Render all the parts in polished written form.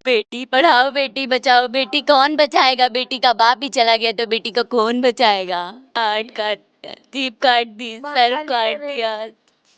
बेटी पढ़ाओ बेटी बचाओ, बेटी कौन बचाएगा? बेटी का बाप ही चला गया तो बेटी को कौन बचाएगा? हार्ट काट, जीभ काट दी, सर काट दिया,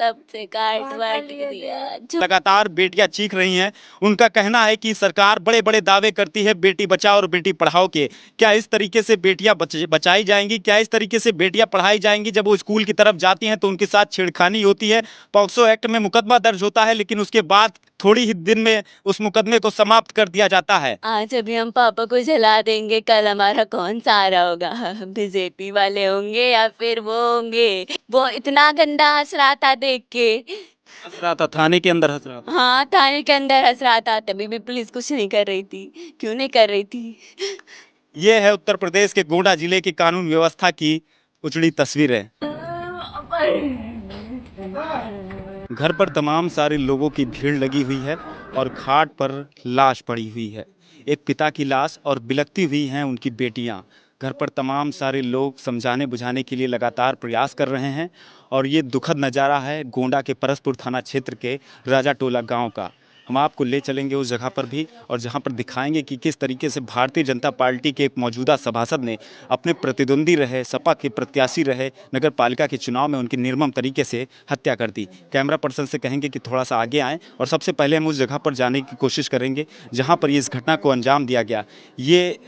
सबसे काट वाट दिया। लगातार बेटियां चीख रही हैं। उनका कहना है कि सरकार बड़े बड़े दावे करती है बेटी बचाओ और बेटी पढ़ाओ के। क्या इस तरीके से बेटियां बचाई जाएंगी? क्या इस तरीके से बेटियां पढ़ाई जाएंगी? जब वो स्कूल की तरफ जाती हैं तो उनके साथ छेड़खानी होती है, पॉक्सो एक्ट में मुकदमा दर्ज होता है, लेकिन उसके बाद थोड़ी ही दिन में उस मुकदमे को समाप्त कर दिया जाता है। आज अभी हम पापा को जला देंगे, कल हमारा कौन सहारा होगा? बीजेपी वाले होंगे या फिर वो होंगे? वो इतना गंदा हंस रहा था देख के। हंस रहा था, थाने के अंदर हंस रहा था। हाँ, थाने के अंदर हंस रहा था, तभी भी पुलिस कुछ नहीं कर रही थी। क्यों नहीं कर रही थी? ये है उत्तर प्रदेश के गोंडा जिले की कानून व्यवस्था की उजड़ी तस्वीरें। घर पर तमाम सारे लोगों की भीड़ लगी हुई है और खाट पर लाश पड़ी हुई है। एक पिता की लाश और बिलखती हुई हैं उनकी बेटियां। घर पर तमाम सारे लोग समझाने बुझाने के लिए लगातार प्रयास कर रहे हैं और ये दुखद नज़ारा है गोंडा के परसपुर थाना क्षेत्र के राजा टोला गांव का। हम आपको ले चलेंगे उस जगह पर भी और जहां पर दिखाएंगे कि किस तरीके से भारतीय जनता पार्टी के एक मौजूदा सभासद ने अपने प्रतिद्वंदी रहे, सपा के प्रत्याशी रहे, नगर पालिका के चुनाव में उनकी निर्मम तरीके से हत्या कर दी। कैमरा पर्सन से कहेंगे कि थोड़ा सा आगे आएँ और सबसे पहले हम उस जगह पर जाने की कोशिश करेंगे जहाँ पर इस घटना को अंजाम दिया गया। ये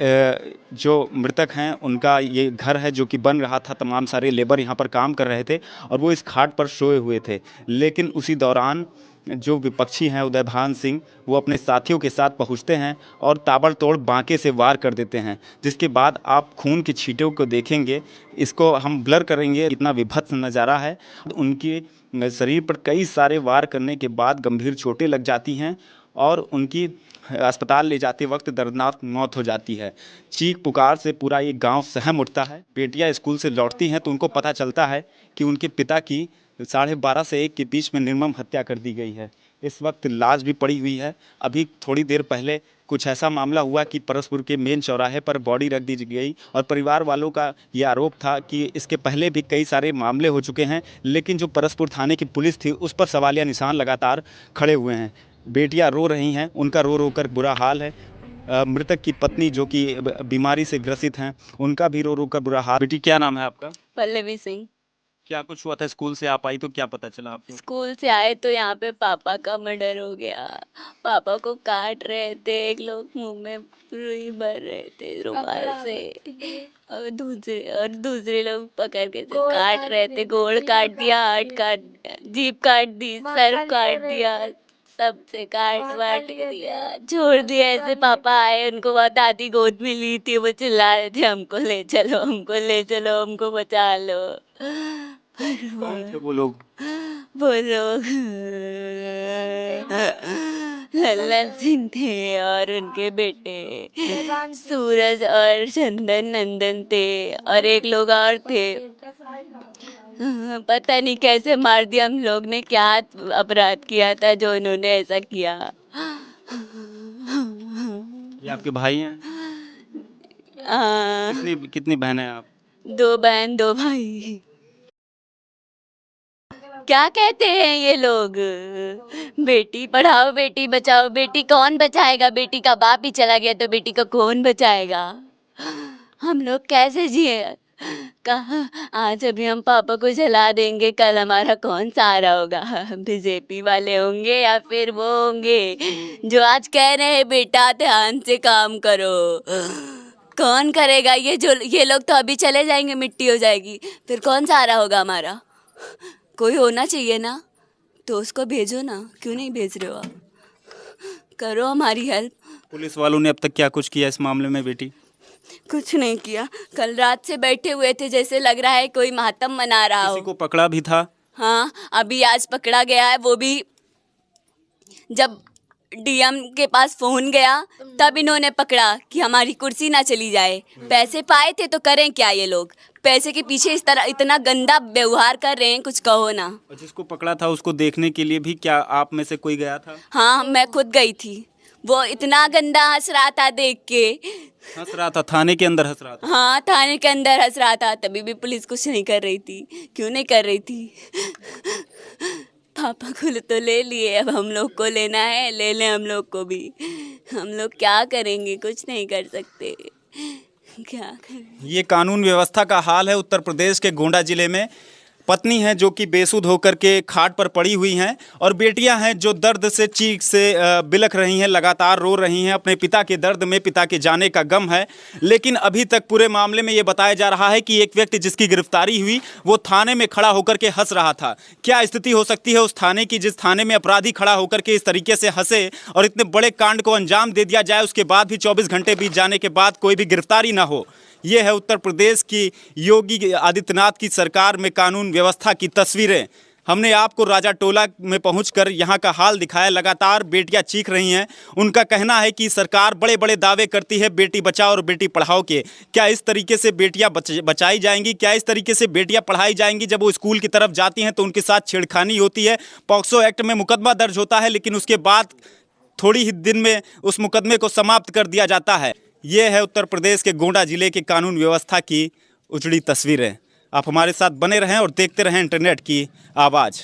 जो मृतक हैं उनका ये घर है जो कि बन रहा था। तमाम सारे लेबर यहाँ पर काम कर रहे थे और वो इस खाट पर सोए हुए थे, लेकिन उसी दौरान जो विपक्षी हैं उदय भान सिंह, वो अपने साथियों के साथ पहुंचते हैं और ताबड़तोड़ बांके से वार कर देते हैं, जिसके बाद आप खून की छींटों को देखेंगे। इसको हम ब्लर करेंगे, इतना विभत्स नज़ारा है। उनके शरीर पर कई सारे वार करने के बाद गंभीर चोटें लग जाती हैं और उनकी अस्पताल ले जाते वक्त दर्दनाक मौत हो जाती है। चीख पुकार से पूरा ये गांव सहम उठता है। बेटियां स्कूल से लौटती हैं तो उनको पता चलता है कि उनके पिता की 12:30 से 1 के बीच में निर्मम हत्या कर दी गई है। इस वक्त लाश भी पड़ी हुई है। अभी थोड़ी देर पहले कुछ ऐसा मामला हुआ कि परसपुर के मेन चौराहे पर बॉडी रख दी गई और परिवार वालों का ये आरोप था कि इसके पहले भी कई सारे मामले हो चुके हैं, लेकिन जो परसपुर थाने की पुलिस थी उस पर सवालिया निशान लगातार खड़े हुए हैं। बेटियां रो रही हैं, उनका रो रो कर बुरा हाल है। मृतक की पत्नी जो कि बीमारी से ग्रसित हैं, उनका भी रो रो कर बुरा हाल। बेटी क्या नाम है आपका? पल्लवी सिंह। क्या कुछ हुआ था? स्कूल से आप आई तो क्या पता चला आपको? स्कूल से आए तो यहाँ पे पापा का मर्डर हो गया। पापा को काट रहे थे, एक लोग मुंह में रुई भर रहे थे रुमाल से, और दूसरे लोग पकड़ के से काट रहे थे। गोड़ काट दिया, हार्ट काट दिया, जीभ काट दी, सर काट दिया, सबसे काट वाट दिया, छोड़ दिया ऐसे। पापा आए, उनको वहाँ दादी गोद में ली थी, वो चिल्ला रहे थे हमको ले चलो, हमको ले चलो, हमको बचा लो। कौन थे वो लोग? वो लोग लल्लन सिंह थे और उनके बेटे सूरज और चंदन नंदन थे और एक लोग और थे। पता नहीं कैसे मार दिया। हम लोग ने क्या अपराध किया था जो उन्होंने ऐसा किया? ये आपके भाई हैं? आ, कितनी कितनी बहन है आप? 2 बहन 2 भाई। क्या कहते हैं ये लोग? बेटी पढ़ाओ बेटी बचाओ, बेटी कौन बचाएगा? बेटी का बाप ही चला गया तो बेटी को कौन बचाएगा? हम लोग कैसे जिए? कहा आज अभी हम पापा को जला देंगे, कल हमारा कौन सहारा होगा? बीजेपी वाले होंगे या फिर वो होंगे जो आज कह रहे हैं बेटा ध्यान से काम करो? कौन करेगा? ये लोग तो अभी चले जाएंगे, मिट्टी हो जाएगी, फिर कौन सहारा होगा हमारा? कोई होना चाहिए ना, तो उसको भेजो ना। क्यों नहीं भेज रहे हो आप? करो हमारी हेल्प। पुलिस वालों ने अब तक क्या कुछ किया इस मामले में बेटी? कुछ नहीं किया। कल रात से बैठे हुए थे, जैसे लग रहा है कोई मातम मना रहा किसी हो। को पकड़ा भी था? हाँ, अभी आज पकड़ा गया है, वो भी जब डीएम के पास फोन गया तब इन्होंने पकड़ा कि हमारी कुर्सी ना चली जाए। पैसे पाए थे तो करें क्या ये लोग? पैसे के पीछे इस तरह इतना गंदा व्यवहार कर रहे हैं, कुछ कहो ना। और जिसको पकड़ा था उसको देखने के लिए भी क्या आप में से कोई गया था? हाँ, मैं खुद गई थी। वो इतना गंदा हंस रहा था देख के। हंस रहा था? थाने के अंदर हंस रहा था? हाँ, थाने के अंदर हंस रहा था, तभी भी पुलिस कुछ नहीं कर रही थी। क्यों नहीं कर रही थी? पापा को तो ले लिए, अब हम लोग को लेना है, ले लें हम लोग को भी। हम लोग क्या करेंगे, कुछ नहीं कर सकते, क्या करें। ये कानून व्यवस्था का हाल है उत्तर प्रदेश के गोंडा जिले में। पत्नी है जो कि बेसुध होकर के खाट पर पड़ी हुई हैं और बेटियां हैं जो दर्द से चीख से बिलख रही हैं, लगातार रो रही हैं। अपने पिता के दर्द में, पिता के जाने का गम है। लेकिन अभी तक पूरे मामले में ये बताया जा रहा है कि एक व्यक्ति जिसकी गिरफ्तारी हुई वो थाने में खड़ा होकर के हंस रहा था। क्या स्थिति हो सकती है उस थाने की, जिस थाने में अपराधी खड़ा होकर के इस तरीके से हंसे और इतने बड़े कांड को अंजाम दे दिया जाए, उसके बाद भी 24 घंटे बीत जाने के बाद कोई भी गिरफ्तारी ना हो। ये है उत्तर प्रदेश की योगी आदित्यनाथ की सरकार में कानून व्यवस्था की तस्वीरें। हमने आपको राजा टोला में पहुंचकर यहाँ का हाल दिखाया। लगातार बेटियां चीख रही हैं। उनका कहना है कि सरकार बड़े बड़े दावे करती है बेटी बचाओ और बेटी पढ़ाओ के। क्या इस तरीके से बेटियां बचाई जाएंगी? क्या इस तरीके से बेटियां पढ़ाई जाएंगी? जब वो स्कूल की तरफ जाती हैं तो उनके साथ छेड़खानी होती है, पॉक्सो एक्ट में मुकदमा दर्ज होता है, लेकिन उसके बाद थोड़ी ही दिन में उस मुकदमे को समाप्त कर दिया जाता है। ये है उत्तर प्रदेश के गोंडा जिले की कानून व्यवस्था की उजड़ी तस्वीरें। आप हमारे साथ बने रहें और देखते रहें इंटरनेट की आवाज़।